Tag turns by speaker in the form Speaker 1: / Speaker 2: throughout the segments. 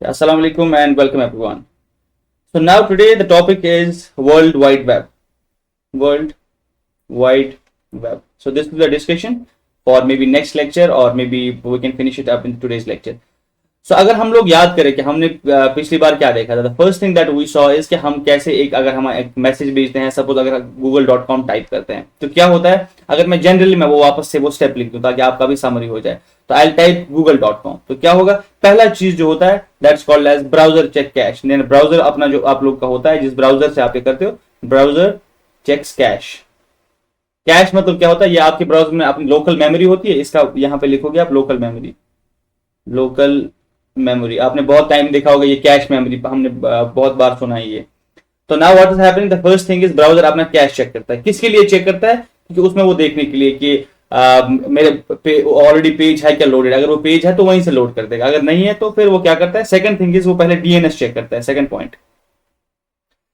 Speaker 1: Assalamu alaikum and welcome everyone. So now today the topic is World Wide Web. World Wide Web. So this is the discussion for maybe next lecture or maybe we can finish it up in today's lecture. So अगर हम लोग याद करें कि हमने पिछली बार क्या देखा था, the first thing that we saw is कि हम कैसे अगर हम एक मैसेज भेजते हैं, सपोज अगर google.com टाइप करते हैं तो क्या होता है, अगर मैं जनरली मैं वो वापस से वो स्टेप लिख दूं ताकि आपका भी समरी हो जाए, तो आई टाइप google.com, तो क्या होगा, पहला चीज जो होता है that's called as browser cheque cash. Browser अपना जो आप लोग का होता है, जिस ब्राउजर से आप ये करते हो, ब्राउजर चेक्स कैश। कैश मतलब क्या होता है, ये आपके ब्राउजर में अपनी लोकल मेमोरी होती है, इसका यहाँ पे लिखोगे आप लोकल मेमोरी। लोकल मेमोरी आपने बहुत टाइम देखा होगा, ये कैश मेमोरी हमने बहुत बार सुना है ये। तो now what is happening, the first thing is browser अपना कैश चेक करता है। किसके लिए चेक करता है, क्योंकि उसमें वो देखने के लिए कि मेरे ऑलरेडी पेज है क्या लोडेड, अगर वो पेज है तो वहीं से लोड कर देगा, अगर नहीं है तो फिर वो क्या करता है, सेकंड थिंग इज वो पहले डीएनएस चेक करता है। Second point,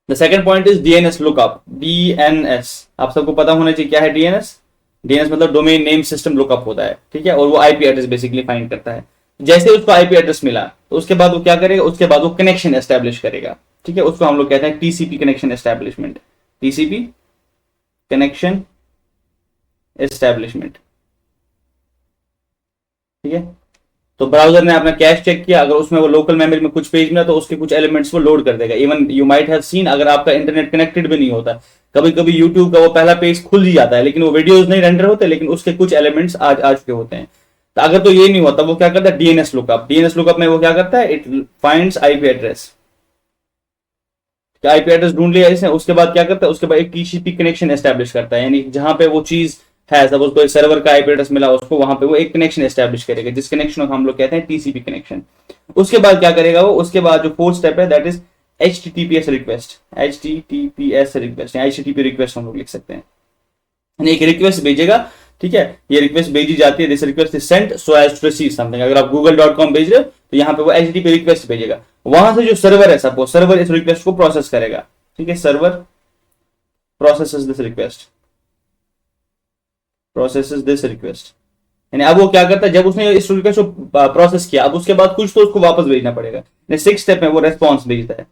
Speaker 1: the second point is DNS lookup. DNS आप सबको पता होना चाहिए क्या है डीएनएस। डीएनएस मतलब डोमेन नेम सिस्टम लुकअप होता है, ठीक है, और वो आईपी एड्रेस बेसिकली फाइंड करता है। जैसे उसको आईपी एड्रेस मिला तो उसके बाद वो क्या करेगा, उसके बाद वो कनेक्शन एस्टेब्लिश करेगा, ठीक है, उसको हम लोग कहते हैं TCP connection establishment. TCP connection establishment, ठीक है। तो ब्राउजर ने अपना कैश चेक किया, अगर उसमें वो लोकल मेमोरी में कुछ पेज मिला तो उसके कुछ एलिमेंट्स वो लोड कर देगा। Even you might have seen, अगर आपका इंटरनेट कनेक्टेड भी नहीं होता, कभी कभी यूट्यूब का वो पहला पेज खुल ही जाता है लेकिन वो वीडियोस नहीं रेंडर होते, लेकिन उसके कुछ एलिमेंट्स आ चुके होते हैं। तो अगर तो ये नहीं होता, वो क्या करता है, डीएनएस लुकअप। डीएनएस लुकअप में वो क्या करता है, it finds IP address. IP address ढूंढ लिया इसने, उसके बाद क्या करता है, उसके बाद एक टीसीपी कनेक्शन एस्टेब्लिश करता है, यानी जहां पे वो चीज है, सपोज कोई सर्वर का आईपी एड्रेस मिला उसको, वहां पे वो एक कनेक्शन एस्टेब्लिश करेगा, जिस कनेक्शन को हम लोग कहते हैं टीसीपी कनेक्शन। उसके बाद क्या करेगा वो, उसके बाद जो फोर्थ स्टेप है that is HTTPS request. HTTPS request, HTTP request हम लोग लिख सकते हैं, एक रिक्वेस्ट भेजेगा, ठीक है, ये रिक्वेस्ट भेजी जाती है, this request is sent so as to receive something. अगर आप google.com भेज रहे हो तो यहाँ पे वो एचटीटीपी रिक्वेस्ट भेजेगा, वहां से जो सर्वर है, सपोज सर्वर इस रिक्वेस्ट को प्रोसेस करेगा, ठीक है, server processes this request, processes this request. यानी अब वो क्या करता है, जब उसने इस रिक्वेस्ट को प्रोसेस किया, अब उसके बाद कुछ तो उसको वापस भेजना पड़ेगा। सिक्स स्टेप में वो रेस्पॉन्स भेजता है,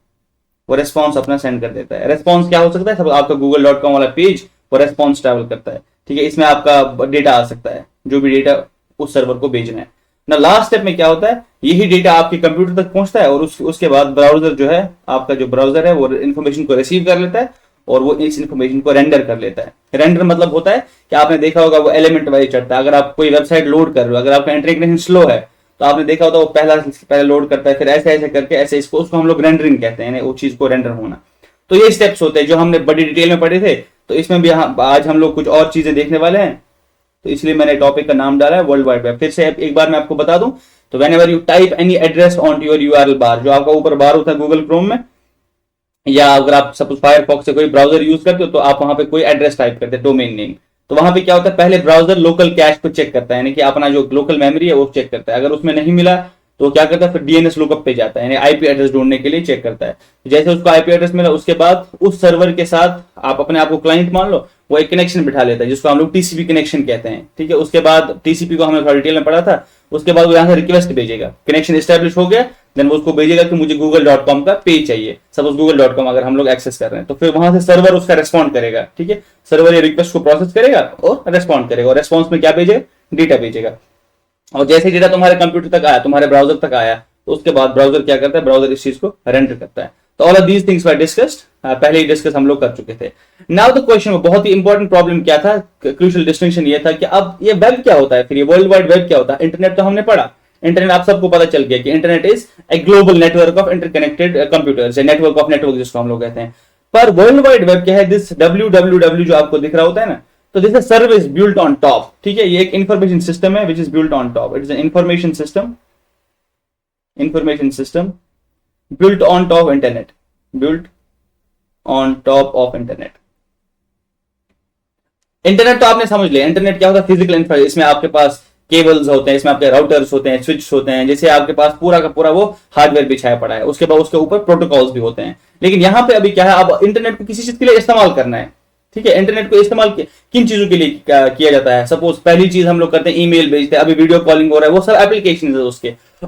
Speaker 1: वो रेस्पॉन्स अपना सेंड कर देता है। रेस्पॉन्स क्या हो सकता है, सब आपका google.com वाला पेज वो रेस्पॉन्स ट्रैवल करता है, ठीक है, इसमें आपका डेटा आ सकता है, जो भी डेटा उस सर्वर को भेजना है ना। लास्ट स्टेप में क्या होता है, यही डेटा आपके कंप्यूटर तक पहुंचता है और उसके बाद ब्राउजर जो है, आपका जो ब्राउजर है, वो इन्फॉर्मेशन को रिसीव कर लेता है और वो इस इन्फॉर्मेशन को रेंडर कर लेता है। रेंडर मतलब होता है कि आपने देखा होगा वो एलिमेंट वाइज चढ़ता है। अगर आप कोई वेबसाइट लोड कर रहे हो, अगर आपका इंटरनेट कनेक्शन स्लो है तो आपने देखा होता है वो पहले लोड करता है, फिर ऐसे ऐसे करके ऐसे उसको हम लोग रेंडरिंग कहते हैं, वो चीज को रेंडर होना। तो ये स्टेप्स होते हैं जो हमने बड़ी डिटेल में पढ़े थे, तो इसमें भी आज हम लोग कुछ और चीजें देखने वाले हैं, तो इसलिए मैंने टॉपिक का नाम डाला है वर्ल्ड वाइड वेब। फिर से एक बार मैं आपको बता दूं, तो whenever you type any address on your URL bar, जो आपका ऊपर बार होता है गूगल क्रोम में, या अगर आप सपोज फायरफॉक्स से कोई ब्राउजर यूज करते हो तो आप वहां पे कोई एड्रेस टाइप करते हैं, डोमेन नेम, तो वहां पे क्या होता है, पहले ब्राउजर लोकल कैश को चेक करता है, यानी कि अपना जो लोकल मेमोरी है वो चेक करता है। अगर उसमें नहीं मिला तो क्या करता है, फिर डीएनएस लुकअप पे जाता है, यानी आईपी एड्रेस ढूंढने के लिए चेक करता है। जैसे उसको आईपी एड्रेस मिला, उसके बाद उस सर्वर के साथ आप अपने आप को क्लाइंट मान लो, वो एक कनेक्शन बिठा लेता है जिसको हम लोग टीसीपी कनेक्शन कहते हैं, ठीक है। उसके बाद टीसीपी को हमने थोड़ा डिटेल में पढ़ा था, उसके बाद वो यहाँ से रिक्वेस्ट भेजेगा, कनेक्शन एस्टेब्लिश हो गया, देन वो उसको भेजेगा कि मुझे google.com का पेज चाहिए, सपोज google.com अगर हम लोग एक्सेस कर रहे हैं, तो फिर वहां से सर्वर उसका रेस्पॉन्ड करेगा, ठीक है, सर्वर ये रिक्वेस्ट को प्रोसेस करेगा और रेस्पॉन्ड करेगा, और रेस्पॉन्स में क्या भेजेगा, डेटा भेजेगा। और जैसे डेटा तुम्हारे कंप्यूटर तक आया, तुम्हारे ब्राउजर तक आया, तो उसके बाद ब्राउजर क्या करता है, ब्राउजर इस चीज को रेंडर करता है। तो all of these things were discussed, पहले ही डिस्कस हम लोग कर चुके थे। नाउ द क्वेश्चन, बहुत ही इंपॉर्टेंट प्रॉब्लम क्या था, क्रूशियल डिस्टिंक्शन ये था कि अब ये वेब क्या होता है, फिर ये वर्ल्ड वाइड वेब क्या होता है। इंटरनेट तो हमने पढ़ा, इंटरनेट आप सबको पता चल गया कि internet is a global network of interconnected computers, network of network जिसको हम लोग कहते हैं। पर वर्ल्ड वाइड वेब क्या है, दिस www जो आपको दिख रहा होता है ना, तो this is service built on top, ठीक है, ये एक इंफॉर्मेशन सिस्टम है which is built on top, it is an information system built on top of internet, built on top of internet। Internet तो आपने समझ लिया, इंटरनेट क्या होता है, फिजिकल इंफ्रास्ट्रक्चर, इसमें आपके पास केबल्स होते हैं, इसमें आपके राउटर्स होते हैं, स्विच होते हैं, जैसे आपके पास पूरा का पूरा वो हार्डवेयर बिछाया पड़ा है, उसके बाद उसके ऊपर प्रोटोकॉल्स भी होते हैं। लेकिन यहाँ पे अभी क्या है, अब इंटरनेट को किसी चीज के लिए इस्तेमाल करना है, ठीक है, इंटरनेट को इस्तेमाल किन चीजों के लिए किया जाता है? सपोज पहली चीज हम लोग करते हैं ईमेल भेजते हैं, अभी वीडियो कॉलिंग हो रहा है, वो सब एप्लीकेशन है उसके।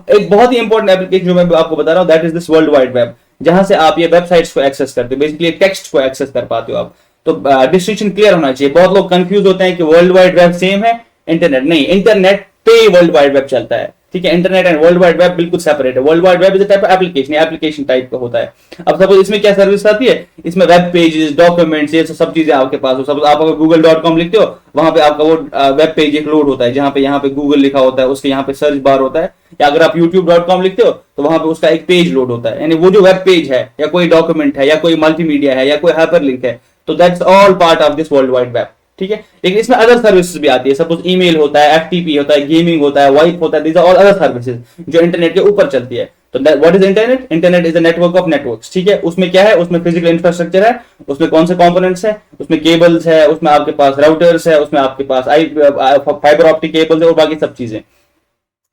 Speaker 1: एक बहुत ही इंपॉर्टेंट एप्लीकेशन जो मैं आपको बता रहा हूँ, that is this world wide web, जहां से आप ये वेबसाइट्स को एक्सेस करते हो, बेसिकली टेक्स्ट को एक्सेस कर पाते हो आप। तो डिस्टिंक्शन क्लियर होना चाहिए। बहुत लोग कंफ्यूज होते हैं कि वर्ल्ड वाइड वेब सेम है, इंटरनेट नहीं। इंटरनेट पे वर्ल्ड वाइड वेब चलता है, ठीक है। Internet and world wide web बिल्कुल सेपरेट है। World wide web is type of application, application type का होता है। अब सपोज इसमें क्या सर्विस आती है, इसमें वेब पेजेस, डॉक्यूमेंट्स, ये सब चीजें आपके पास हो। सपोज आप अगर google.com लिखते हो, वहां पे आपका वो वेब पेज एक लोड होता है, जहां पे यहाँ पे गूगल लिखा होता है, उसके यहाँ पे सर्च बार होता है। या अगर आप youtube.com लिखते हो तो वहां पे उसका एक पेज लोड होता है, यानी वो जो वेब पेज है या कोई डॉक्यूमेंट है या कोई मल्टीमीडिया है या कोई हाइपर लिंक है, तो that's all part of this world wide web, ठीक है। लेकिन इसमें अदर सर्विसेज भी आती है। सपोज ईमेल होता है, एफटीपी होता है, गेमिंग होता है, वाइप होता है, these are all other services जो इंटरनेट के ऊपर चलती है। तो what is internet? Internet is a network of networks, ठीक है। उसमें क्या है? उसमें फिजिकल इंफ्रास्ट्रक्चर है, उसमें कौन से कंपोनेंट्स है, उसमें केबल्स है, उसमें आपके पास राउटर्स है, उसमें आपके पास फाइबर ऑप्टिक केबल्स है और बाकी सब चीजें।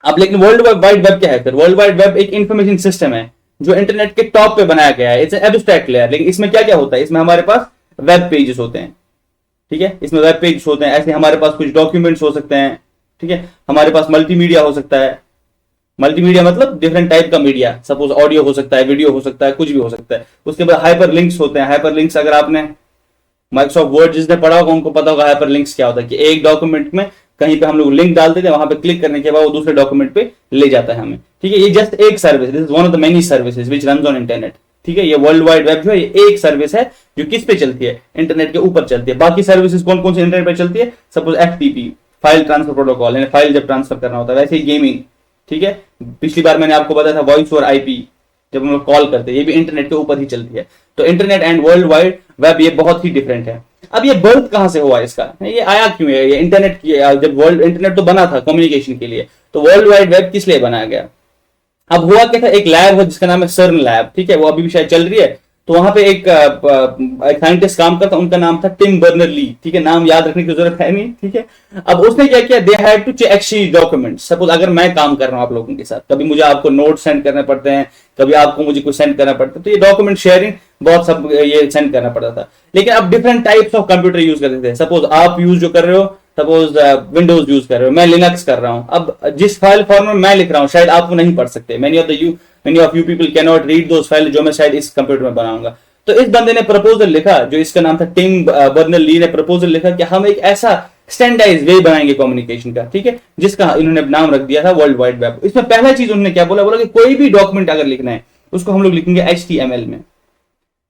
Speaker 1: अब लेकिन वर्ल्ड वाइड वेब क्या है फिर? वर्ल्ड वाइड वेब एक इंफॉर्मेशन सिस्टम है जो इंटरनेट के टॉप पे बनाया गया है। It's an abstract layer. लेकिन इसमें क्या क्या होता है? इसमें हमारे पास वेब पेजेस होते हैं, ठीक है। इसमें वेब पेज होते हैं, ऐसे हमारे पास कुछ डॉक्यूमेंट्स हो सकते हैं, ठीक है। हमारे पास मल्टीमीडिया हो सकता है। मल्टीमीडिया मतलब डिफरेंट टाइप का मीडिया, सपोज ऑडियो हो सकता है, वीडियो हो सकता है, कुछ भी हो सकता है। उसके बाद हाइपर लिंक्स होते हैं। हाइपर लिंक्स अगर आपने माइक्रोसॉफ्ट वर्ड जिसने पढ़ा होगा उनको पता होगा हाइपर लिंक्स क्या होता है, कि एक डॉक्यूमेंट में कहीं पे हम लोग लिंक डाल देते हैं, वहां पे क्लिक करने के बाद वो दूसरे डॉक्यूमेंट पे ले जाता है हमें, ठीक है। ये जस्ट एक service, this is one of the many services which runs on internet, ठीक है। ये वर्ल्ड वाइड वेब जो है ये एक सर्विस है जो किस पे चलती है? इंटरनेट के ऊपर चलती है। बाकी सर्विसेज कौन कौन सी इंटरनेट पे चलती है? Suppose FTP, file transfer protocol, यानी फाइल जब ट्रांसफर करना होता है। वैसे ही गेमिंग, ठीक है। पिछली बार मैंने आपको बताया था वॉइस और आईपी, जब हम लोग कॉल करते हैं, ये भी इंटरनेट के ऊपर ही चलती है। तो internet and world wide web ये बहुत ही डिफरेंट है। अब ये बर्थ कहां से हुआ इसका? ये आया क्यों है? ये इंटरनेट की, जब वर्ल्ड इंटरनेट तो बना था कम्युनिकेशन के लिए, तो वर्ल्ड वाइड वेब किस लिए बनाया गया? अब हुआ क्या था, एक लैब है जिसका नाम है सर्न लैब, ठीक है। वो अभी भी शायद चल रही है। तो वहां पे एक साइंटिस्ट काम करता, उनका नाम था टिम बर्नर ली, ठीक है। नाम याद रखने की जरूरत है नहीं, ठीक है। अब उसने क्या किया, they had to exchange documents. Suppose अगर मैं काम कर रहा हूं आप लोगों के साथ, कभी मुझे आपको नोट सेंड करने पड़ते हैं, कभी आपको मुझे कुछ सेंड करना पड़ता है, तो ये डॉक्यूमेंट शेयरिंग बहुत सब ये सेंड करना पड़ता था। लेकिन अब different types of computer use करते थे। सपोज आप यूज जो कर रहे हो, सपोज विंडोज यूज कर रहे हो, मैं लिनक्स कर रहा हूं। अब जिस फाइल फॉर्म में मैं लिख रहा हूं शायद आप वो नहीं पढ़ सकते। Many of you people can not read those file जो मैं शायद इस कंप्यूटर में बनाऊंगा। तो इस बंदे ने प्रपोजल लिखा, जो इसका नाम था टिम बर्नर ली ने प्रपोजल लिखा कि हम एक ऐसा स्टैंडर्डाइज वे बनाएंगे कम्युनिकेशन का, ठीक है, जिसका इन्होंने नाम रख दिया था वर्ल्ड वाइड वेब। इसमें पहला चीज उन्होंने क्या बोला कि कोई भी डॉक्यूमेंट अगर लिखना है उसको हम लोग लिखेंगे HTML में,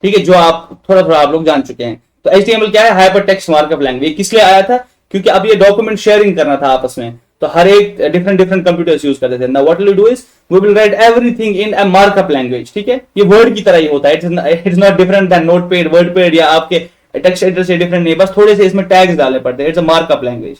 Speaker 1: ठीक है, जो आप थोड़ा आप लोग जान चुके हैं। तो HTML क्या है? Hyper text markup language. किस लिए आया था? क्योंकि अब ये डॉक्यूमेंट शेयरिंग करना था आपस में, तो हर एक डिफरेंट कंप्यूटर्स यूज करते थे। Now what will do is we will write everything in a markup language, ठीक है। ये वर्ड की तरह ही होता है, it's not different than notepad, wordpad या आपके टेक्स्ट एडिटर से डिफरेंट नहीं, बस थोड़े से इसमें टैग्स डालने पड़ते हैं। इट्स अ मार्कअप लैंग्वेज,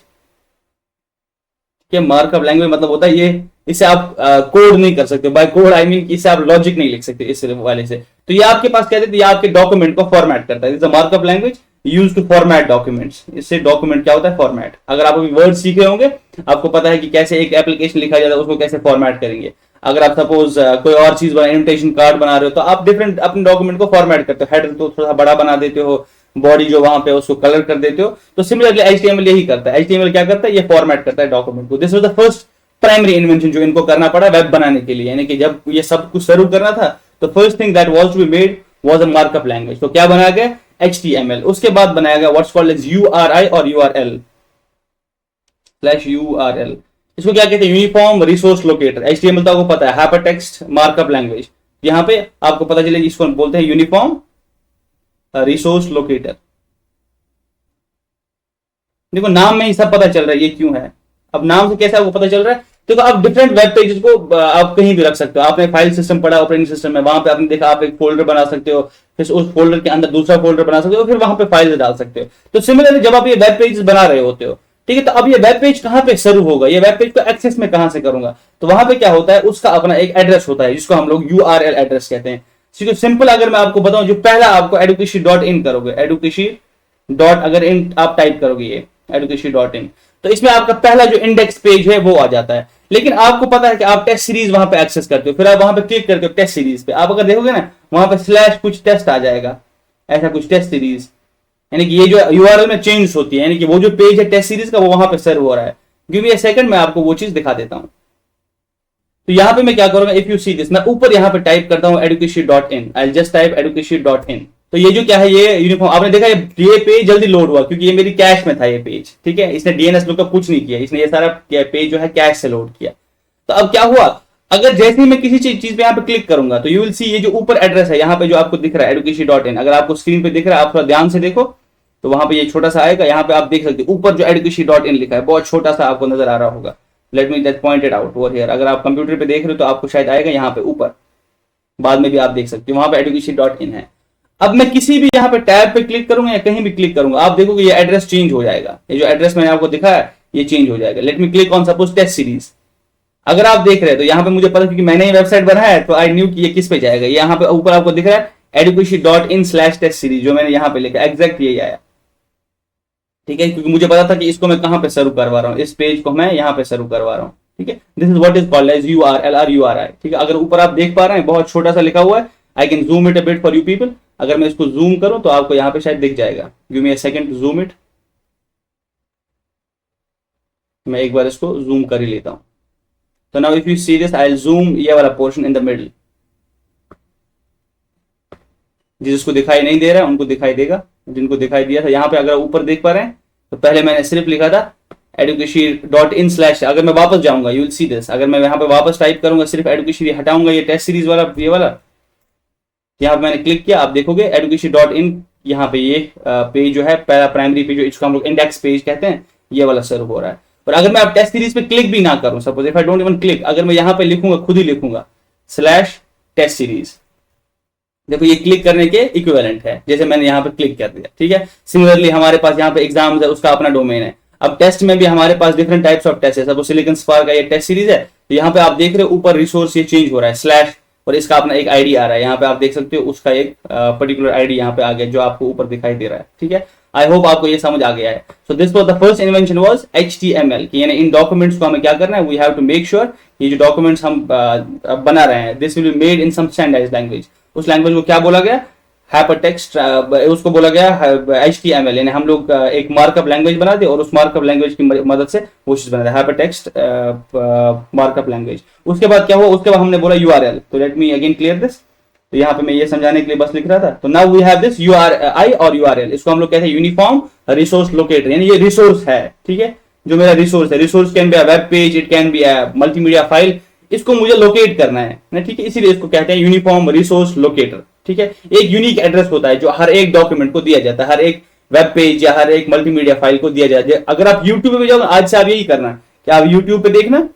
Speaker 1: ठीक है। मार्कअप लैंग्वेज मतलब होता है ये, इससे आप कोड नहीं कर सकते। बाय कोड आई मीन इससे आप लॉजिक नहीं लिख सकते इस वाले से। तो ये आपके पास कहते हैं ये आपके डॉक्यूमेंट को फॉर्मेट करता है। It's a markup language use to format documents. इससे डॉक्यूमेंट क्या होता है? फॉर्मेट। अगर आप अभी वर्ड सीखे होंगे, आपको पता है कि कैसे एक एप्लीकेशन लिखा जाता है, उसको कैसे फॉर्मेट करेंगे। अगर आप सपोज कोई और चीज बना, इन्विटेशन कार्ड बना रहे हो, तो आप डिफरेंट अपने डॉक्यूमेंट को फॉर्मेट करते हो। हेडर तो थोड़ा बड़ा बना देते हो, बॉडी जो वहां पे उसको कलर कर देते हो। तो सिमिलरली HTML यही करता है। HTML क्या करता है? ये फॉर्मेट करता है डॉक्यूमेंट को। This was the first primary invention जो इनको करना पड़ा वेब बनाने के लिए, यानी कि जब ये सब कुछ शुरू करना था तो first thing that was to be made was a markup language. तो क्या बनाया गया? HTML। उसके बाद बनाया गया व्हाट्स कॉल्ड एज URI और URL /URL। इसको क्या कहते हैं? Uniform resource locator. HTML तो आपको पता है, हाइपर टेक्स्ट मार्कअप लैंग्वेज। यहां पे आपको पता चलेगा इसको बोलते हैं यूनिफॉर्म रिसोर्स लोकेटर। देखो नाम में ही सब पता चल रहा है ये क्यों है। अब नाम से कैसे आपको पता चल रहा है? देखो आप डिफरेंट वेब पेजेस को आप कहीं भी रख सकते हो। आपने फाइल सिस्टम पढ़ा ऑपरेटिंग सिस्टम में, वहां पे आपने देखा आप एक फोल्डर बना सकते हो, फिर उस फोल्डर के अंदर दूसरा फोल्डर बना सकते हो, फिर वहां पे फाइल डाल सकते हो। तो सिमिलरली जब आप ये वेब पेजेस बना रहे होते हो, ठीक है, तो अब ये वेब पेज कहां पे शुरू होगा? ये वेब पेज को एक्सेस में कहां से करूंगा? तो वहां पे क्या होता है, उसका अपना एक एड्रेस होता है जिसको हम लोग URL एड्रेस कहते हैं। सिंपल अगर मैं आपको बताऊं, जो पहला आपको education.in करोगे, education. आप टाइप करोगे ये education.in, तो इसमें आपका पहला जो इंडेक्स पेज है वो आ जाता है। लेकिन आपको पता है कि आप टेस्ट सीरीज वहां पे एक्सेस करते हो, फिर आप वहां पे क्लिक करते हो टेस्ट सीरीज पे। आप अगर देखोगे ना, वहां पे / कुछ टेस्ट आ जाएगा, ऐसा कुछ टेस्ट सीरीज, यानी कि ये जो यूआरएल में चेंज होती है, यानी कि वो जो पेज है टेस्ट सीरीज का वो वहां पे सर्व हो रहा है। गिव मी अ सेकंड, मैं आपको वो चीज दिखा देता हूं। तो यहां पे मैं क्या करूंगा, इफ यू सी दिस, मैं ऊपर यहां पे टाइप करता हूं education.in, I just type education.in। तो ये जो क्या है, ये यूनिफॉर्म, आपने देखा ये पेज जल्दी लोड हुआ क्योंकि ये मेरी कैश में था ये पेज, ठीक है। इसने डीएनएस लुकअप कुछ नहीं किया, इसने ये सारा पेज जो है कैश से लोड किया। तो अब क्या हुआ, अगर जैसे ही मैं किसी चीज पे यहाँ पे क्लिक करूंगा तो यू विल सी ये जो ऊपर एड्रेस है यहाँ पे जो आपको दिख रहा है education.in, अगर आपको स्क्रीन पे दिख रहा है, आप थोड़ा ध्यान से देखो तो वहां पे ये छोटा सा आएगा, यहाँ पे आप देख सकते हो ऊपर जो education.in लिखा है बहुत छोटा सा आपको नजर आ रहा होगा। Let me just point it out over here. अगर आप कंप्यूटर पे देख रहे हो तो आपको शायद आएगा यहाँ पे ऊपर, बाद में भी आप देख सकते हो वहां पे education.in है। अब मैं किसी भी यहाँ पे टैब पे क्लिक करूंगा या कहीं भी क्लिक करूंगा, आप देखोगे ये एड्रेस चेंज हो जाएगा, ये जो एड्रेस मैंने आपको दिखा है ये चेंज हो जाएगा। Let me click on suppose test series. अगर आप देख रहे हैं तो यहाँ पे मुझे पता, क्योंकि मैंने ही वेबसाइट बनाया है तो आई न्यू कि ये किस पे जाएगा। यहाँ पे ऊपर आपको दिख रहा है education.in/test सीरीज, जो मैंने यहाँ पे लिखा एग्जैक्ट यही आया, ठीक है, क्योंकि मुझे पता था कि इसको मैं कहां पे सर्व करवा रहा हूं, इस पेज को मैं यहां पे सर्व करवा रहा हूं, ठीक है। This is what is called as URL, ठीक है। अगर ऊपर आप देख पा रहे हैं बहुत छोटा सा लिखा हुआ है, I can zoom it a bit for you people. अगर मैं इसको जूम करूं तो आपको यहां पे शायद दिख जाएगा। Give me a second to zoom it. मैं एक बार इसको जूम कर ही लेता हूं। तो now if you see this, I will zoom ये वाला पोर्शन इन द मिडल। जिसको दिखाई नहीं दे रहा है उनको दिखाई देगा, जिनको दिखाई दिया था। यहाँ पे अगर ऊपर देख पा रहे हैं तो पहले मैंने सिर्फ लिखा था education.in/, अगर मैं वापस जाऊंगा यू विल सी दिस, अगर मैं यहाँ पे वापस टाइप करूंगा सिर्फ एडुकेशन हटाऊंगा ये टेस्ट सीरीज वाला ये वाला, यहाँ पे मैंने क्लिक किया, आप देखोगे education.in यहाँ पे ये पेज जो है पहला प्राइमरी पेज, इसको हम लोग इंडेक्स पेज कहते हैं, ये वाला सर्व हो रहा है। और अगर मैं अब टेस्ट सीरीज पे क्लिक भी ना करूं, suppose if I don't even click, अगर मैं यहाँ पे लिखूंगा, खुद ही लिखूंगा /टेस्ट सीरीज, देखो ये क्लिक करने के इक्विवेलेंट है, जैसे मैंने यहाँ पे क्लिक कर दिया, ठीक है। सिमिलरली हमारे पास यहाँ पे एग्जाम्स है, उसका अपना डोमेन है। अब टेस्ट में भी हमारे पास डिफरेंट टाइप्स ऑफ टेस्ट है, सपोज सिलिकन स्पार्क का ये टेस्ट सीरीज है, तो यहाँ पे आप देख रहे हो ऊपर रिसोर्स ये चेंज हो रहा है / और इसका अपना एक आईडी आ रहा है, यहाँ पे आप देख सकते हो उसका एक पर्टिकुलर आईडी यहाँ पे आ गया जो आपको ऊपर दिखाई दे रहा है, ठीक है। आई होप आपको ये समझ आ गया है। So this was the first invention was HTML, कि यानी इन डॉक्यूमेंट्स को हमें क्या करना है, we have to make sure ये जो डॉक्यूमेंट्स हम बना रहे हैं, this will be made in some standardized language. उस लैंग्वेज को क्या बोला गया, हाइपरटेक्स्ट, उसको बोला गया HTML, यानी हम लोग एक मार्कअप लैंग्वेज बना दे और उस मार्कअप लैंग्वेज की मदद से वो चीज बना दे, हाइपरटेक्स्ट मार्कअप लैंग्वेज। उसके बाद क्या हुआ, उसके बाद हमने बोला URL। तो let me again clear this. तो यहाँ पे मैं ये समझाने के लिए बस लिख रहा था। तो now we have this URI और URL, इसको हम लोग कहते हैं यूनिफॉर्म रिसोर्स लोकेटर, यानी ये रिसोर्स है, ठीक है, जो मेरा रिसोर्स है। Resource can be a web page, it can be a multimedia file, इसको मुझे लोकेट करना है ना, ठीक है, इसीलिए इसको कहते हैं यूनिफॉर्म रिसोर्स लोकेटर, ठीक है। एक यूनिक एड्रेस होता है जो हर एक डॉक्यूमेंट को दिया जाता है, हर एक वेब पेज या हर एक मल्टीमीडिया फाइल को दिया जाता है। अगर आप यूट्यूब पे जाओ, आज से आप यही करना कि आप यूट्यूब पे देखना,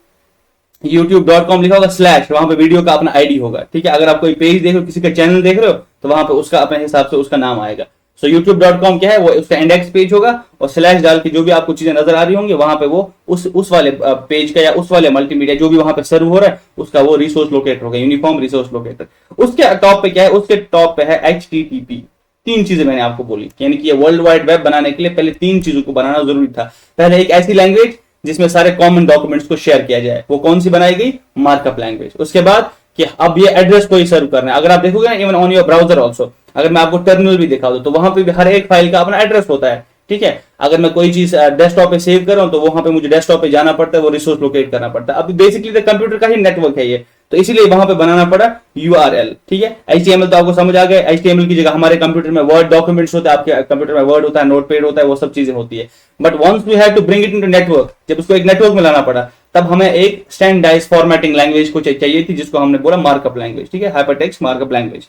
Speaker 1: youtube.com लिखा होगा / वहां पे वीडियो का अपना आईडी होगा, ठीक है। अगर आप कोई पेज देख रहे हो, किसी का चैनल देख रहे हो, तो वहां पे उसका अपने हिसाब से उसका नाम आएगा। सो youtube.com क्या है, वो उसका इंडेक्स पेज होगा और / डाल के जो भी आपको चीजें नजर आ रही होंगी वहां पे वो उस वाले पेज का या उस वाले मल्टीमीडिया जो भी वहां पे सर्व हो रहा है उसका वो रिसोर्स लोकेटर होगा, यूनिफॉर्म रिसोर्स लोकेटर। उसके टॉप पे क्या है, उसके टॉप पे है HTTP। 3 चीजें मैंने आपको बोली, यानी कि ये वर्ल्ड वाइड वेब बनाने के लिए पहले 3 चीजों को बनाना जरूरी था। पहले एक ऐसी लैंग्वेज जिसमें सारे कॉमन डॉक्यूमेंट्स को शेयर किया जाए, वो कौन सी बनाई गई, मार्कअप लैंग्वेज। उसके बाद कि अब ये एड्रेस को ही सर्व करना है। अगर आप देखोगे ना, even on your browser also, अगर मैं आपको टर्मिनल भी दिखा दूं तो वहां पे भी हर एक फाइल का अपना एड्रेस होता है, ठीक है। अगर मैं कोई चीज डेस्कटॉप पे सेव कर रहा हूं तो वहां पे मुझे डेस्कटॉप पे जाना पड़ता है, वो रिसोर्स लोकेट करना पड़ता है। अब बेसिकली कंप्यूटर का ही नेटवर्क है ये, तो इसीलिए वहां पे बनाना पड़ा URL, ठीक है। HTML तो आपको समझ आ गया, HTML की जगह हमारे कंप्यूटर में वर्ड डॉक्यूमेंट्स होते हैं, आपके कंप्यूटर में वर्ड होता है, नोटपैड होता है, वो सब चीजें होती है। But once we have to bring it into network, जब उसको एक नेटवर्क में लाना पड़ा, तब हमें एक स्टैंडर्डाइज्ड फॉर्मेटिंग लैंग्वेज को चाहिए थी, जिसको हमने बोला मार्कअप लैंग्वेज, ठीक है, हाइपरटेक्स्ट मार्कअप लैंग्वेज।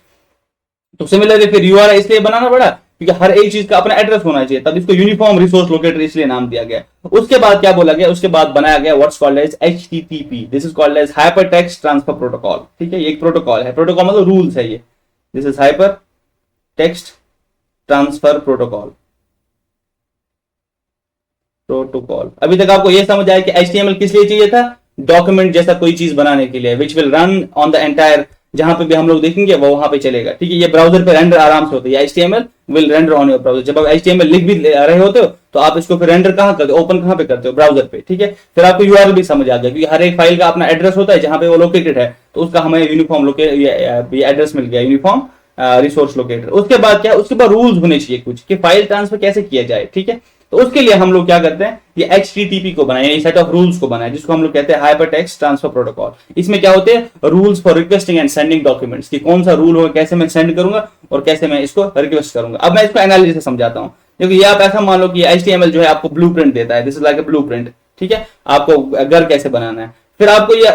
Speaker 1: तो सिमिलरली फिर URI इसलिए बनाना पड़ा क्योंकि हर एक चीज का अपना एड्रेस होना चाहिए, तब इसको यूनिफॉर्म रिसोर्स लोकेटर इसलिए नाम दिया गया। उसके बाद क्या बोला गया, उसके बाद बनाया गया what's called as HTTP, this is called as hyper text transfer protocol, ठीक है। ये एक प्रोटोकॉल है, प्रोटोकॉल मतलब रूल्स है ये, this is hyper text transfer protocol. अभी तक आपको यह समझ आया कि HTML किस लिए चाहिए था, डॉक्यूमेंट जैसा कोई चीज बनाने के लिए, which will run on the entire, जहां पे भी हम लोग देखेंगे वो वहां पे चलेगा, ठीक है। ये ब्राउजर पे रेंडर आराम से होता है, HTML will render on your browser. जब आप HTML लिख भी रहे होते हो तो आप इसको फिर रेंडर कहां करते हो, ओपन कहां पे करते हो, ब्राउजर पे, ठीक है। फिर आपको URL भी समझ आ गया क्योंकि हर एक फाइल का अपना एड्रेस होता है जहां पे वो लोकेटेड है, तो उसका हमें यूनिफॉर्म एड्रेस मिल गया, यूनिफॉर्म रिसोर्स लोकेटर। उसके बाद क्या, उसके बाद रूल्स होने चाहिए कुछ कि फाइल ट्रांसफर कैसे किया जाए, ठीक है। तो उसके लिए हम लोग क्या करते हैं, ये HTTP को बनाए, ये सेट ऑफ रूल्स को बनाए, जिसको हम लोग कहते हैं हाइपर टेक्स्ट ट्रांसफर प्रोटोकॉल। इसमें क्या होते हैं, rules for requesting and sending documents, कि कौन सा रूल होगा, कैसे मैं सेंड करूंगा और कैसे मैं इसको रिक्वेस्ट करूंगा। अब मैं इसको एनालिसिस से समझाता हूं। क्योंकि ये आप ऐसा मान लो कि HTML जो है आपको ब्लूप्रिंट देता है, this is like a blueprint, ठीक है, आपको घर कैसे बनाना है। फिर आपको ये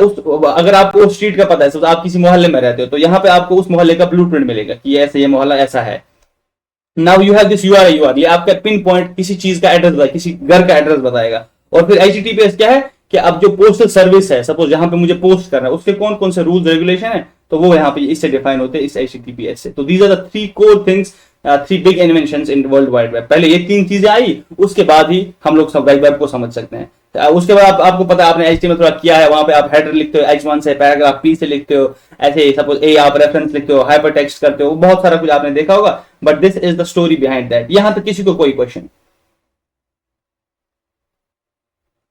Speaker 1: अगर आपको उस स्ट्रीट का पता है, तो आप किसी मोहल्ले में रहते हो, तो यहाँ पे आपको उस मोहल्ले का ब्लूप्रिंट मिलेगा कि ऐसे ये मोहल्ला ऐसा है। Now you have this URI, ये आपका पिन पॉइंट किसी चीज का एड्रेस बताएगा, किसी घर का एड्रेस बताएगा। और फिर HTTPS क्या है कि अब जो पोस्टल सर्विस है, सपोज यहाँ पे मुझे पोस्ट करना है, उसके कौन कौन से रूल्स रेगुलेशन है, तो वो यहाँ पे इससे डिफाइन होते हैं, इस HTTPS से। तो these are the 3 core things, 3 big inventions in world wide web. पहले ये 3 चीजें आई, उसके बाद ही हम लोग सब वेब को समझ सकते हैं। उसके बाद आपको पता है, आपने HTML थोड़ा किया है, वहां पे आप हेडर लिखते हो H1 से, पैराग्राफ P से लिखते हो, ऐसे सपोज A आप रेफरेंस लिखते हो, हाइपर टेक्स्ट करते हो, बहुत सारा कुछ आपने देखा होगा। But this is the story behind that. यहां तक किसी को कोई क्वेश्चन?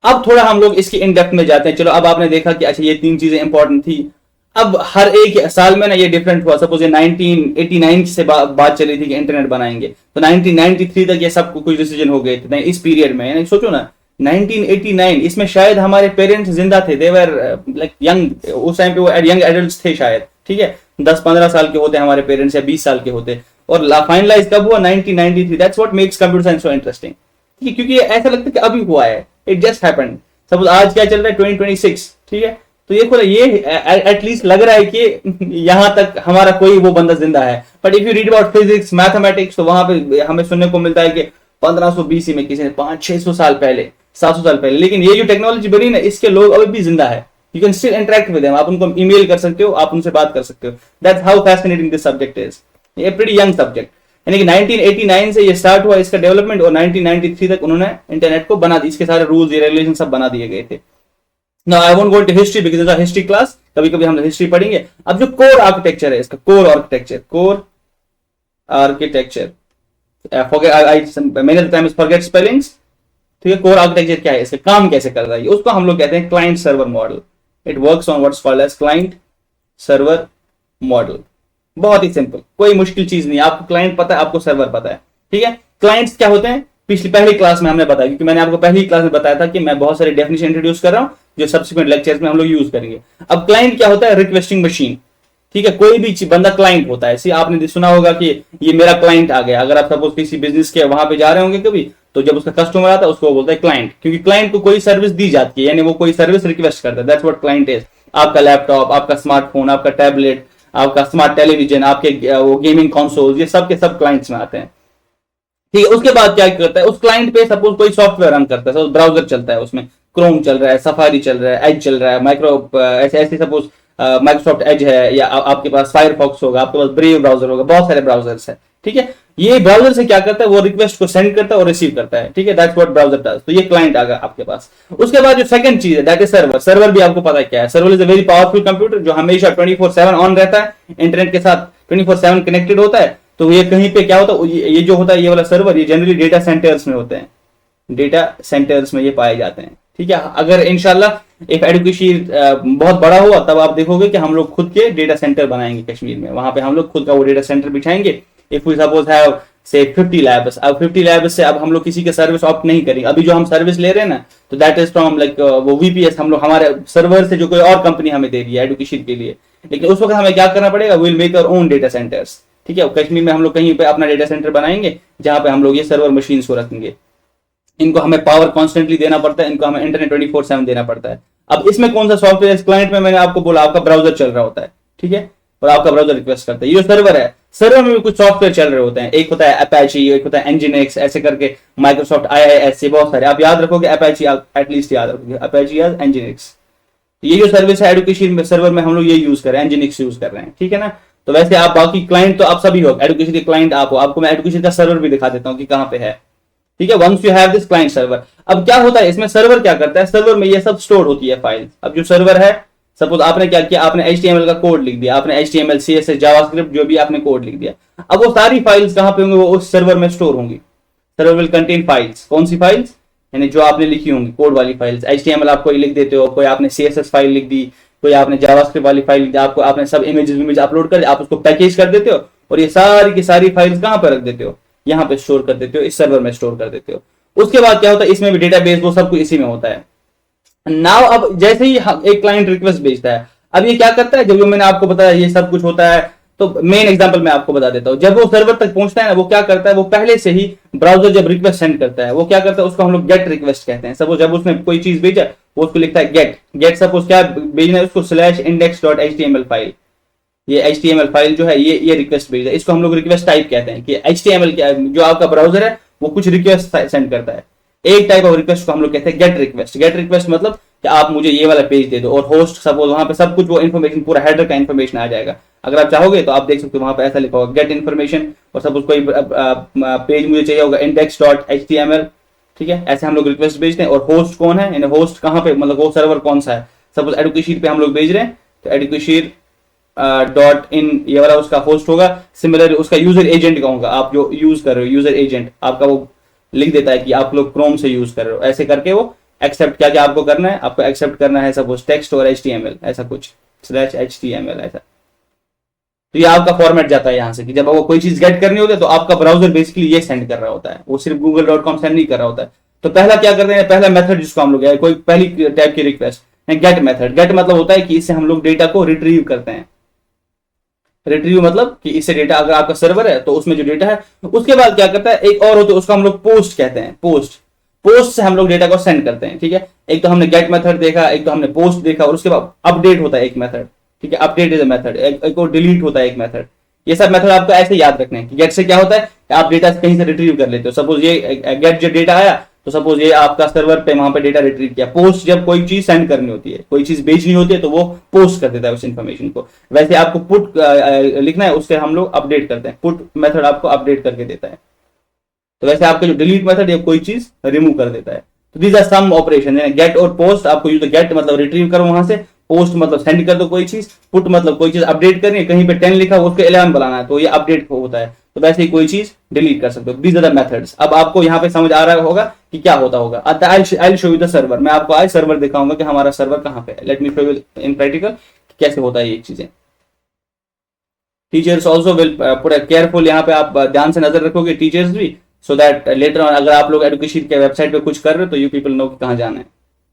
Speaker 1: अब थोड़ा हम लोग इसकी इन डेप्थ में जाते हैं। चलो, अब आपने देखा कि अच्छा ये 3 चीजें इंपॉर्टेंट थी। अब हर एक साल में ना ये डिफरेंट हुआ। सपोज ये 1989 से बात चली थी कि इंटरनेट बनाएंगे, तो 1993 तक ये सब कुछ डिसीजन हो गए थे इस पीरियड में। यानी सोचो ना, 1989, इसमें शायद हमारे पेरेंट्स जिंदा थे, दे वर लाइक यंग, उस टाइम पे वो यंग एडल्ट्स थे शायद, ठीक है, 10-15 साल के होते हमारे पेरेंट्स, या 20 साल के होते। और फाइनलाइज कब हुआ? 1993। That's what makes computer science so interesting, ठीक है, क्योंकि ऐसा लगता है कि अभी हुआ है, इट जस्ट हैपेंड। सपोज आज क्या चल रहा है, 2026, ठीक है, तो ये एटलीस्ट लग रहा है कि यहां तक हमारा कोई वो बंदा जिंदा है। But if you read about physics, mathematics, तो वहां पे हमें सुनने को मिलता है कि 1500 BC में किसी ने 500-600 साल पहले, 700 साल पहले। लेकिन ये जो टेक्नोलॉजी बनी ना, इसके लोग अभी भी जिंदा है। You can still interact with them, आप उनको ईमेल कर सकते हो, आप उनसे बात कर सकते हो। That's how fascinating this subject is. ये प्रीटी यंग सब्जेक्ट, यानी कि 1989 से ये स्टार्ट हुआ इसका डेवलपमेंट, और 1993 तक उन्होंने इंटरनेट को बना दी, इसके सारे रूल्स रेगुलेशन सब बना दिए गए थे। Now I won't go into history because it's a history class, कभी कभी हम हिस्ट्री पढ़ेंगे। अब जो कोर आर्किटेक्चर है इसका, कोर आर्किटेक्चर मैंने टाइम फॉरगेट स्पेलिंग्स, ठीक है। कोर आर्किटेक्चर क्या है, इसका काम कैसे कर रहा है, उसको हम लोग कहते हैं client server model. It works on what's called as client server model. बहुत ही सिंपल, कोई मुश्किल चीज नहीं। आपको क्लाइंट पता है, आपको सर्वर पता है, ठीक है। क्लाइंट्स क्या होते हैं, पहली क्लास में हमने बताया, क्योंकि मैंने आपको पहली क्लास में बताया था कि मैं बहुत सारे डेफिनेशन इंट्रोड्यूस कर रहा हूं जो सब्सिक्वेंट लेक्चर्स में हम लोग यूज करेंगे। अब क्लाइंट क्या होता है, रिक्वेस्टिंग मशीन, ठीक है। कोई भी बंदा क्लाइंट होता है। आपने सुना होगा कि ये मेरा क्लाइंट आ गया। अगर आप सपोज किसी बिजनेस के वहां पे जा रहे होंगे कभी, तो जब उसका कस्टमर आता है उसको बोलता है क्लाइंट, क्योंकि क्लाइंट को कोई सर्विस दी जाती है, यानी वो कोई सर्विस रिक्वेस्ट करता है। That's what client is. आपका लैपटॉप, आपका स्मार्टफोन, आपका टैबलेट, आपका स्मार्ट टेलीविजन, आपके वो गेमिंग कंसोल्स, ये सब के सब क्लाइंट्स में आते हैं, ठीक है। उसके बाद क्या करता है, उस क्लाइंट पे सपोज कोई सॉफ्टवेयर रन करता है, ब्राउजर चलता है, उसमें क्रोम चल रहा है, सफारी चल रहा है, एज चल रहा है, ऐसे सपोज माइक्रोसॉफ्ट एज है, या आपके पास फायरफॉक्स होगा, आपके पास ब्रेव ब्राउजर होगा, बहुत सारे ब्राउजर्स है, ठीक है। ये ब्राउजर से क्या करता है, वो रिक्वेस्ट को सेंड करता है और रिसीव करता है, ठीक है। That's what browser does. तो ये क्लाइंट आ गया आपके पास। उसके बाद जो सेकंड चीज है, दैट इज सर्वर। सर्वर भी आपको पता है क्या है। Server is a very powerful computer जो हमेशा 24/7 ऑन रहता है, इंटरनेट के साथ 24/7 कनेक्टेड होता है। तो ये कहीं पे क्या होता है, ये जो होता है, ये वाला सर्वर, ये जनरली डेटा सेंटर्स में होते हैं, डेटा सेंटर्स में ये पाए जाते हैं, ठीक है। अगर इंशाल्लाह एक एडुकेशन बहुत बड़ा हुआ, तब आप देखोगे कि हम लोग खुद के डेटा सेंटर बनाएंगे कश्मीर में। वहां पे हम लोग खुद का वो डेटा सेंटर बिछाएंगे। If we suppose have say 50 labs, अब 50 लैब्स से अब हम लोग किसी के सर्विस ऑप्ट नहीं करेंगे। अभी जो हम सर्विस ले रहे हैं ना, तो दैट इज फ्रॉम लाइक वो VPS, हम लोग हमारे सर्वर से जो कोई और कंपनी हमें दे रही है एडुकेशन के लिए। लेकिन उस वक्त हमें क्या करना पड़ेगा, will make our own data centers, ठीक है। कश्मीर में हम लोग कहीं पे अपना डेटा सेंटर बनाएंगे, जहां पे हम लोग ये सर्वर मशीन को रखेंगे। इनको हमें पावर कॉन्स्टेंटली देना पड़ता है, इनको हमें इंटरनेट 24/7 देना पड़ता है। अब इसमें कौन सा सॉफ्टवेयर, इस क्लाइंट में मैंने आपको बोला आपका ब्राउजर चल रहा होता है, ठीक है, और आपका ब्राउजर रिक्वेस्ट करता है। ये जो सर्वर है, सर्वर में भी कुछ सॉफ्टवेयर चल रहे होते हैं। एक होता है अपाची, एक होता है एनजिनिक्स, ऐसे करके माइक्रोसॉफ्ट IIS, बहुत सारे। आप याद रखोगे अपाची, एटलीस्ट याद रखोगे अपाची या एनजिनिक्स। ये जो सर्विस है एडुकेशन में, सर्वर में हम लोग ये यूज कर रहे हैं, एनजिनिक्स यूज कर रहे हैं, ठीक है ना। तो वैसे आप बाकी क्लाइंट तो आप सभी हो, एडुकेशन के क्लाइंट आप हो। आपको मैं एडुकेशन का सर्वर भी दिखा देता हूँ कि कहां पे है, ठीक है। Once you have this client server, अब क्या होता है इसमें, सर्वर क्या करता है, सर्वर में ये सब स्टोर होती है फाइल। अब जो सर्वर है, सपोज आपने क्या किया, आपने HTML का कोड लिख दिया, आपने HTML CSS जावास्क्रिप्ट जो भी आपने कोड लिख दिया। अब वो सारी फाइल्स कहां पे होंगी, वो उस सर्वर में स्टोर होंगी। सर्वर विल कंटेन फाइल्स, कौन सी फाइल्स, यानी जो आपने लिखी होंगी कोड वाली फाइल्स। HTML आप कोई लिख देते हो, कोई आपने CSS फाइल लिख दी, कोई आपने जावास्क्रिप्ट वाली फाइल लिख दी, आपको आपने सब इमेज अपलोड कर, आप उसको पैकेज कर देते हो, और ये सारी की सारी फाइल्स कहां पर रख देते हो, यहां पे स्टोर कर देते हो, इस सर्वर में स्टोर कर देते हो। उसके बाद क्या होता है, इसमें भी डेटाबेस वो सब कुछ इसी में होता है। नाउ अब जैसे ही एक क्लाइंट रिक्वेस्ट भेजता है, अब ये क्या करता है, जब मैंने आपको बताया ये सब कुछ होता है, तो मेन एग्जांपल मैं आपको बता देता हूं। जब वो सर्वर तक पहुंचता है ना, वो क्या करता है, वो पहले से ही ब्राउजर जब रिक्वेस्ट सेंड करता है, वो क्या करता है, उसको हम लोग गेट रिक्वेस्ट कहते हैं। सपोज जब उसने कोई चीज भेजा, वो उसको लिखता है गेट गेट, सपोज क्या भेजना है उसको, /index.html फाइल। ये HTML फाइल जो है ये रिक्वेस्ट भेजा, इसको हम लोग रिक्वेस्ट टाइप कहते हैं कि HTML क्या जो आपका ब्राउजर है वो कुछ रिक्वेस्ट सेंड करता है। एक टाइप ऑफ रिक्वेस्ट को हम लोग कहते हैं गेट रिक्वेस्ट। गेट रिक्वेस्ट मतलब कि आप मुझे ये वाला पेज दे दो, और होस्ट सपोज वहां पे सब कुछ वो इन्फॉर्मेशन पूरा हेडर का इन्फॉर्मेशन आ जाएगा। अगर आप चाहोगे तो आप देख सकते हो वहां पे ऐसा लिखा होगा गेट इन्फॉर्मेशन, और सपोज कोई पेज मुझे चाहिए होगा index.html, ठीक है। ऐसे हम लोग रिक्वेस्ट भेजते हैं। और होस्ट कौन है, यानी होस्ट कहां पे, मतलब वो सर्वर कौन सा है। सपोज एडुकेशीट पे हम लोग भेज रहे हैं, तो एडुकेशीट .in ये वाला उसका होस्ट होगा। सिमिलर उसका यूजर एजेंट का होगा, आप जो यूज कर रहे हो यूजर एजेंट आपका वो लिख देता है कि आप लोग क्रोम से यूज कर रहे हो। ऐसे करके वो एक्सेप्ट क्या क्या आपको करना है, आपको एक्सेप्ट करना है सपोज टेक्स्ट और HTML ऐसा कुछ /HTML ऐसा। तो ये आपका फॉर्मेट जाता है यहाँ से कि जब आपको कोई चीज गेट करनी होती है तो आपका ब्राउजर बेसिकली ये सेंड कर रहा होता है, वो सिर्फ google.com सेंड नहीं कर रहा होता है। तो पहला क्या करते हैं, पहला मेथड जिसको हम लोग कोई पहली टाइप की रिक्वेस्ट गेट मेथड। गेट मतलब होता है कि इससे हम लोग डेटा को रिट्रीव करते हैं। रिट्रीव मतलब कि इससे डेटा, अगर आपका सर्वर है तो उसमें जो डेटा है, उसके बाद क्या करता है, एक और होता है उसको हम लोग पोस्ट कहते हैं। पोस्ट से हम लोग डेटा को सेंड करते हैं, ठीक है। एक तो हमने गेट मेथड देखा, एक तो हमने पोस्ट देखा, और उसके बाद अपडेट होता है एक मेथड, ठीक है। Update is a method. एक और डिलीट होता है एक मेथड। ये सब मेथड आपको ऐसे याद रखने हैं कि गेट से क्या होता है, आप डेटा कहीं से रिट्रीव कर लेते हो। सपोज ये गेट जो डेटा आया, तो सपोज ये आपका सर्वर पे वहां पे डेटा रिट्रीव किया। पोस्ट जब कोई चीज सेंड करनी होती है, कोई चीज भेजनी होती है, तो वो पोस्ट कर देता है उस इन्फॉर्मेशन को। वैसे आपको पुट लिखना है, उससे हम लोग अपडेट करते हैं। पुट मेथड आपको अपडेट करके देता है। तो वैसे आपका जो डिलीट मेथड है कोई चीज रिमूव कर देता है। तो these are some operation, get और पोस्ट। आपको यूज गेट मतलब रिट्रीव करो वहां से, पोस्ट मतलब सेंड कर दो कोई चीज, पुट मतलब कोई चीज अपडेट करनी है, कहीं पे 10 लिखा उसको 11 बनाना है, तो ये अपडेट होता है। तो वैसे ही कोई चीज डिलीट कर सकते हो। These are the methods. अब आपको यहाँ पे समझ आ रहा होगा कि क्या होता होगा। I show you the server. मैं आपको आज सर्वर दिखाऊंगा कि हमारा सर्वर कहाँ पे है। Late me show you in practical कैसे होता है ये चीजें। Teachers also will put careful, यहाँ पे आप ध्यान से नजर रखोगे टीचर्स भी, सो दैट लेटर ऑन अगर आप लोग एडुकेशन के वेबसाइट पे कुछ कर रहे हो तो यू पीपल नो कि कहाँ जाना है।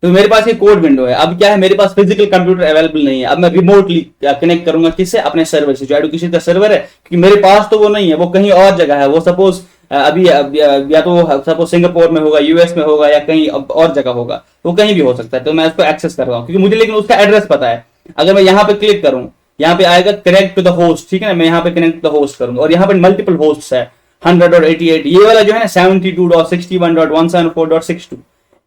Speaker 1: तो मेरे पास ये कोड विंडो है। अब क्या है, मेरे पास फिजिकल कंप्यूटर अवेलेबल नहीं है। अब मैं रिमोटली कनेक्ट करूंगा किससे, अपने सर्वर से, जो एडुकेशन का सर्वर है, क्योंकि मेरे पास तो वो नहीं है, वो कहीं और जगह है। वो सपोज अभी या तो सपोज सिंगापुर में होगा, US में होगा, या कहीं और जगह होगा, वो कहीं भी हो सकता है। तो मैं उसको एक्सेस कर रहा हूँ क्योंकि मुझे लेकिन उसका एड्रेस पता है। अगर मैं यहाँ पे क्लिक करूँ, यहाँ पे आएगा कनेक्ट टू द होस्ट, ठीक है ना। मैं यहाँ पे कनेक्ट टू द होस्ट करूंगा, और यहाँ पे मल्टीपल होस्ट है 100 और 88। ये वाला जो है ना 72.61.174.62,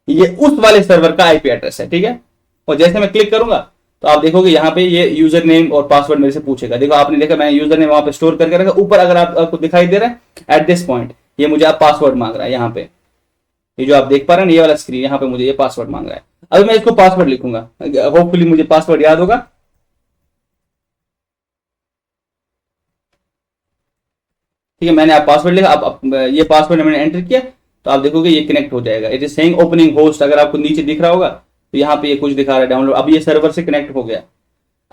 Speaker 1: ये उस वाले सर्वर का IP एड्रेस है, ठीक है। और जैसे मैं क्लिक करूंगा तो आप देखोगे यहाँ पे ये यूजर नेम और पासवर्ड मेरे से पूछेगा। देखो आपने देखा मैंने यूजर नेम वहां पे स्टोर करके रखा। ऊपर अगर आपको दिखाई दे रहा है एट दिस पॉइंट, ये मुझे आप पासवर्ड मांग रहा है। यहाँ पे ये जो आप देख पा रहे हैं ये वाला स्क्रीन, यहाँ पे मुझे ये पासवर्ड मांग रहा है। अभी मैं इसको पासवर्ड लिखूंगा, होपफुली मुझे पासवर्ड याद होगा। ठीक है, मैंने आप पासवर्ड लिखा। अब ये पासवर्ड मैंने एंटर किया तो आप देखोगे ये कनेक्ट हो जाएगा। It is saying opening host. अगर आपको नीचे दिख रहा होगा तो यहाँ पे ये कुछ दिखा रहा है डाउनलोड। अब ये सर्वर से कनेक्ट हो गया।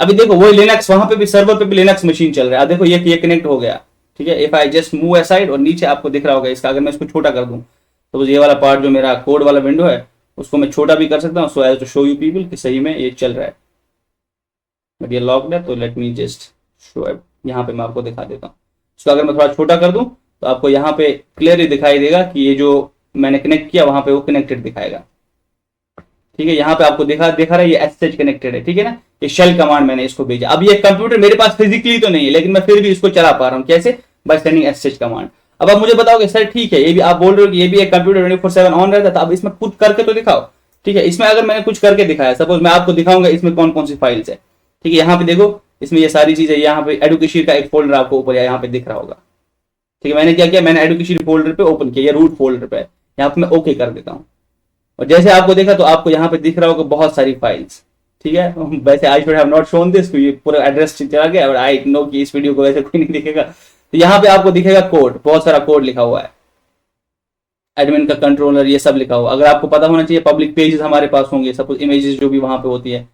Speaker 1: अभी देखो वो लिनक्स, वहां पे भी सर्वर पे भी लिनक्स मशीन चल रहा है। देखो ये कनेक्ट हो गया, ठीक है। If I just move aside, और नीचे आपको दिख रहा होगा इसका, अगर मैं इसको छोटा कर दूं तो ये वाला पार्ट जो मेरा कोड वाला विंडो है उसको मैं छोटा भी कर सकता हूँ, so as to show you people कि सही में ये चल रहा है। बट ये लॉक्ड है, तो let me just show it. यहाँ पे मैं आपको दिखा देता हूँ। इसको अगर मैं थोड़ा छोटा कर दूं तो आपको यहाँ पे क्लियरली दिखाई देगा कि ये जो मैंने कनेक्ट किया वहां पे वो कनेक्टेड दिखाएगा, ठीक है। यहाँ पे आपको दिखा रहा है ये SSH कनेक्टेड है, ठीक है ना। ये शेल कमांड मैंने इसको भेजा। अब ये कंप्यूटर मेरे पास फिजिकली तो नहीं है, लेकिन मैं फिर भी इसको चला पा रहा हूँ। कैसे? By sending SSH command. अब आप मुझे बताओगे सर ठीक है, ये भी आप बोल रहे हो कि ये भी एक कंप्यूटर 24/7 ऑन रहता था, अब इसमें कुछ करके तो दिखाओ, ठीक है। इसमें अगर मैंने कुछ करके दिखाया, सपोज मैं आपको दिखाऊंगा इसमें कौन कौन सी फाइल्स है, ठीक है। यहाँ पे देखो इसमें ये सारी चीजें, यहाँ पे एडुकेशन का एक फोल्डर आपको ऊपर यहाँ पे दिख रहा होगा, ठीक है। मैंने क्या किया, मैंने एडुकेशन फोल्डर पे ओपन किया, ये रूट फोल्डर पे। यहाँ पे मैं ओके कर देता हूँ, और जैसे आपको देखा तो आपको यहाँ पे दिख रहा होगा बहुत सारी फाइल्स, ठीक है। वैसे I should have not shown this, तो ये पूरा एड्रेस चला गया, और आई नो कि इस वीडियो को वैसे कोई नहीं दिखेगा। तो यहाँ पे आपको दिखेगा कोड, बहुत सारा कोड लिखा हुआ है, एडमिन का कंट्रोलर, ये सब लिखा हुआ। अगर आपको पता होना चाहिए पब्लिक पेजेस हमारे पास होंगे, सपोज इमेजेस जो भी वहां पे होती है,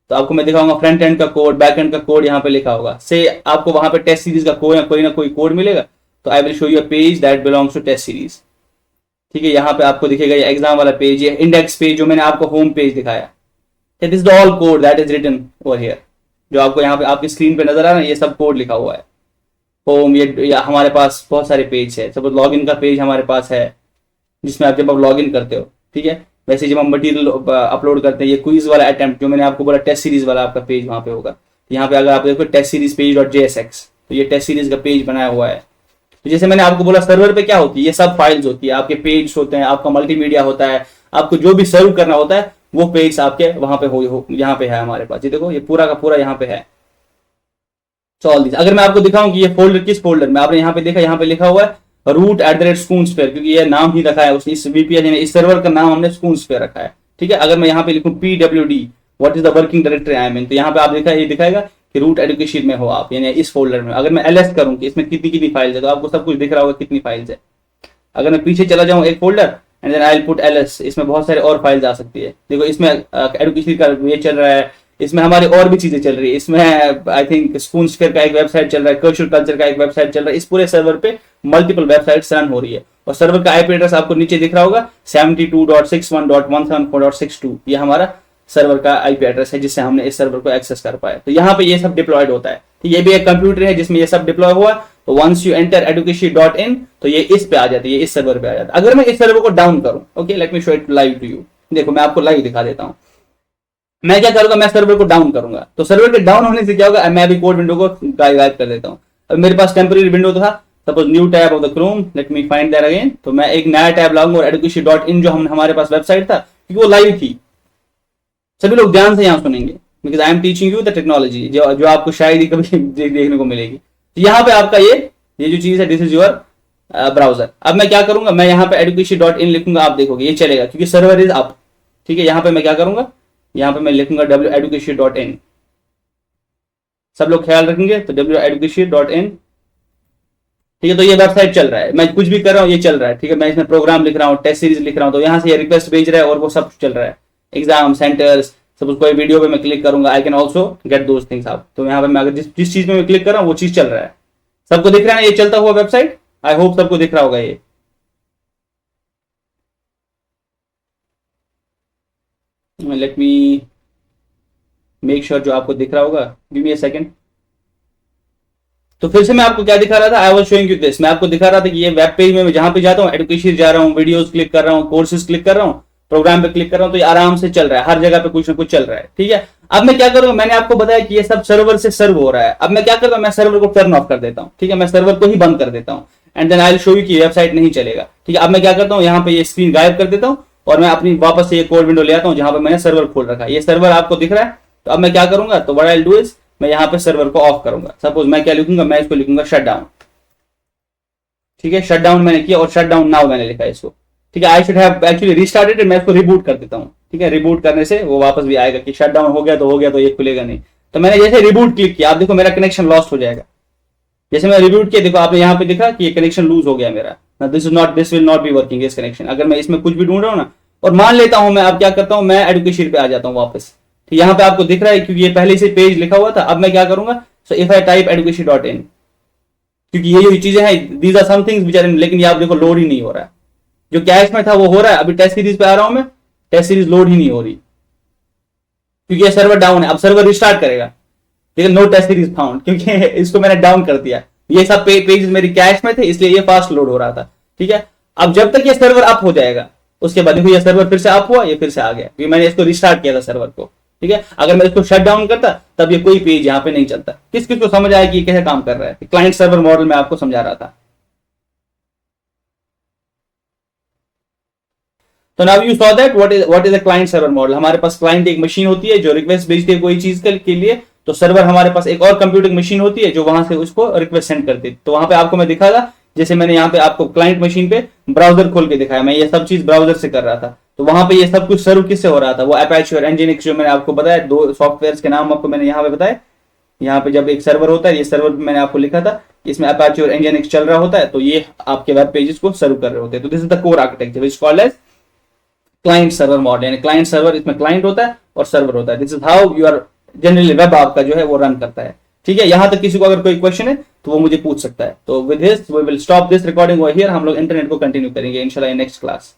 Speaker 1: तो आपको मैं दिखाऊंगा फ्रंट एंड का कोड, बैक एंड का कोड यहाँ पे लिखा होगा। से आपको वहां पे टेस्ट सीरीज का कोई ना कोई कोड मिलेगा, तो I will show you a page that belongs to test series. ठीक है, यहाँ पे आपको दिखेगा ये एग्जाम वाला पेज, ये इंडेक्स पेज जो मैंने आपको होम पेज दिखाया, this is the all code that is written over here. जो आपको यहाँ पे आपकी स्क्रीन पे नजर आ रहा है, ये सब कोड लिखा हुआ है। होम, ये हमारे पास बहुत सारे पेज है। सपोज लॉगिन का पेज हमारे पास है, जिसमें आप जब आप लॉगिन करते हो, ठीक है। वैसे जब हम मटेरियल अपलोड करते हैं, ये क्विज वाला अटेम्प्ट जो मैंने आपको बोला, टेस्ट सीरीज वाला आपका पेज वहां पे होगा। यहाँ पे अगर आप देखो test series page dot JSX, तो ये टेस्ट सीरीज का पेज बनाया हुआ है। तो जैसे मैंने आपको बोला, सर्वर पे क्या होती है, ये सब फाइल्स होती है, आपके पेज होते हैं, आपका मल्टीमीडिया होता है, आपको जो भी सर्व करना होता है वो पेज आपके वहां पे हो यहाँ पे है हमारे पास। ये देखो, ये पूरा का पूरा यहाँ पे है। सो ऑल दिस, अगर मैं आपको दिखाऊं कि ये फोल्डर किस फोल्डर में, आपने यहाँ पे देखा, यहाँ पे लिखा हुआ है root@spoonsphere, क्योंकि ये नाम ही रखा है उसने, इस VPN ने, इस सर्वर का नाम हमने स्पूनस्फेयर रखा है। ठीक है, अगर मैं यहाँ पे लिखूं PWD, what is the working directory I am in, तो यहाँ पे आप देखा, ये दिखाएगा कि रूट एजुकेशन में हो आप, यानी इस फोल्डर में। अगर मैं LS करूं कि इसमें कितनी कितनी फाइल्स है, तो आपको सब कुछ दिख रहा होगा कितनी फाइल्स है। अगर मैं पीछे चला जाऊं एक folder and then I will put LS, इसमें बहुत सारे और फाइल्स आ सकती है। देखो, इसमें एजुकेशन का ये चल रहा है, इसमें हमारी और भी चीजें चल रही है। इसमें आई थिंक स्पूनस्फेयर का एक वेबसाइट चल रहा है, कर्चर कल्चर का एक वेबसाइट चल रहा है। इस पूरे सर्वर पे मल्टीपल वेबसाइट्स रन हो रही है, और सर्वर का IP एड्रेस आपको नीचे दिख रहा होगा 72.61.174.62। ये हमारा सर्वर का IP एड्रेस है, जिससे हमने इस सर्वर को एक्सेस कर पाया। तो यहाँ पे ये सब डिप्लॉयड होता है। तो ये भी एक कंप्यूटर है जिसमें ये सब डिप्लॉय हुआ। तो वंस यू एंटर education.in, तो ये इस पे आ जाती है, इस सर्वर पे आ जाता है। अगर मैं इस सर्वर को डाउन करूं, okay, let me show it live to you. देखो, मैं आपको लाइव दिखा देता हूं। मैं क्या करूंगा, मैं सर्वर को डाउन करूंगा, तो सर्वर के डाउन होने से क्या होगा, मैं अभी कोड विंडो को गायब कर देता हूं। अब मेरे पास टेम्पररी विंडो था, suppose new tab of the Chrome, let me find that again. तो मैं एक नया टैब लाऊंगा, और education.in जो हमारे पास वेबसाइट था, क्योंकि वो लाइव थी। सभी लोग ध्यान से यहाँ सुनेंगे, because I am teaching you the technology, जो आपको शायद ही कभी देखने को मिलेगी। तो यहाँ पे आपका ये जो चीज है, दिस इज योर ब्राउजर। अब मैं क्या करूंगा, मैं यहाँ पे education.in लिखूंगा, आप देखोगे ये चलेगा, क्योंकि सर्वर इज अप। ठीक है, यहाँ पे मैं क्या करूंगा, यहाँ पे मैं लिखूंगा education.in। सब लोग ख्याल रखेंगे, तो education.in। ठीक है, तो ये वेबसाइट चल रहा है, मैं कुछ भी कर रहा हूँ ये चल रहा है। ठीक है, मैं इसमें प्रोग्राम लिख रहा हूँ, टेस्ट सीरीज लिख रहा हूँ, तो यहाँ से ये रिक्वेस्ट भेज रहा है और वो सब चल रहा है। एग्जाम सेंटर्स, सपोज कोई वीडियो पे मैं क्लिक करूंगा, I can also get those things आप। तो यहाँ पे मैं अगर जिस चीज में मैं क्लिक कर रहा हूँ वो चीज चल रहा है। सबको दिख रहा है ना ये चलता हुआ वेबसाइट? आई होप सबको दिख रहा होगा ये। लेट मी मेक श्योर जो आपको दिख रहा होगा, गिव मी अ सेकंड। तो फिर से मैं आपको क्या दिखा रहा था, I was showing you this. मैं आपको दिखा रहा था कि ये वेब पेज में मैं जहां पे जाता हूँ, एजुकेशन जा रहा हूँ, वीडियोस क्लिक कर रहा हूँ, कोर्सेज क्लिक कर रहा हूँ, प्रोग्राम पे क्लिक कर रहा हूँ, तो ये आराम से चल रहा है, हर जगह पे कुछ ना कुछ चल रहा है। ठीक है, अब मैं क्या करूंगा, मैंने आपको बताया कि ये सब सर्वर से सर्व हो रहा है। अब मैं क्या करता हूँ, मैं सर्वर को टर्न ऑफ कर देता हूँ। ठीक है, मैं सर्वर को ही बंद कर देता हूँ, and then I will show you कि वेबसाइट नहीं चलेगा। ठीक है, अब मैं क्या करता हूँ, यहाँ पे ये स्क्रीन गायब कर देता हूँ, और मैं अपनी वापस से ये कोड विंडो ले आता हूँ जहां पे मैंने सर्वर खोल रखा है। ये सर्वर आपको दिख रहा है। तो अब मैं क्या करूंगा, तो what I will do is, मैं यहाँ पे सर्वर को ऑफ करूंगा। सपोज मैं क्या लिखूंगा, मैं इसको लिखूंगा शट डाउन। ठीक है, शट डाउन मैंने किया, और शट डाउन नाउ मैंने लिखा इसको। ठीक है, I should have actually restarted, मैं इसको रिबूट कर देता हूँ। ठीक है, रिबूट करने से वो वापस भी आएगा कि शट डाउन हो गया, तो हो गया, तो ये खुलेगा नहीं। तो मैंने जैसे रिबूट क्लिक किया, आप देखो मेरा कनेक्शन लॉस्ट हो जाएगा। जैसे मैं रिबूट किया, देखो आपने यहाँ पे दिखा कि ये कनेक्शन लूज हो गया मेरा। This will not be working इस कनेक्शन। अगर मैं इसमें कुछ भी ढूंढ रहा हूँ ना, और मान लेता हूं मैं, अब क्या करता हूं, मैं एजुकेशन पे आ जाता हूं वापस। ठीक, यहाँ पे आपको दिख रहा है क्योंकि ये पहले से पेज लिखा हुआ था। अब मैं क्या करूंगा, so if I type education.in, क्योंकि ये जो चीजें हैं, these are some things which are, लेकिन ये आप देखो लोड ही नहीं हो रहा है। जो कैश में था वो हो रहा है। अभी टेस्ट सीरीज पे आ रहा हूं मैं, टेस्ट सीरीज लोड ही नहीं हो रही, क्योंकि ये सर्वर डाउन है। अब सर्वर रिस्टार्ट करेगा, लेकिन नो टेस्ट सीरीज फाउंड, क्योंकि इसको मैंने डाउन कर दिया। ये सब पेजेस मेरी कैश में थे, इसलिए ये फास्ट लोड हो रहा था। ठीक है, अब जब तक ये सर्वर अप हो जाएगा, उसके बाद देखो ये सर्वर फिर से अप हुआ, ये फिर से आ गया, क्योंकि मैंने इसको रिस्टार्ट किया था सर्वर को। ठीक है, अगर मैं इसको शट डाउन करता तब ये कोई पेज यहाँ पे नहीं चलता। किस किस को समझ आया कि ये कैसे काम कर रहा है? क्लाइंट सर्वर मॉडल में आपको समझा रहा था। तो now you saw that what is a client server model. हमारे पास क्लाइंट एक मशीन होती है जो रिक्वेस्ट भेजती है कोई चीज के लिए, तो सर्वर हमारे पास एक और कंप्यूटिंग मशीन होती है जो वहां से उसको रिक्वेस्ट सेंड करती है। तो वहां पे आपको मैं दिखा था, जैसे मैंने यहाँ पे आपको क्लाइंट मशीन पे ब्राउजर खोल के दिखाया, मैं ये सब चीज ब्राउजर से कर रहा था। तो वहां पे ये सब कुछ सर्व किससे हो रहा था, वो अपाचे और nginx जो मैंने आपको बताया, दो सॉफ्टवेयर के नाम आपको मैंने यहाँ पे बताया। यहाँ पे जब एक सर्वर होता है, ये सर्वर मैंने आपको लिखा था, इसमें अपाचे और nginx चल रहा होता है, तो ये आपके वेब पेजेस को सर्व कर रहे होते हैं। तो this is the core architecture which called as client server model. यानी क्लाइंट सर्वर, इसमें क्लाइंट होता है और सर्वर होता है। This is how you are generally web आपका जो है वो रन करता है। ठीक है, यहां तक किसी को अगर कोई क्वेश्चन है तो वो मुझे पूछ सकता है। तो with this we will stop this recording over here, हम लोग इंटरनेट को कंटिन्यू करेंगे इंशाल्लाह इन नेक्स्ट क्लास।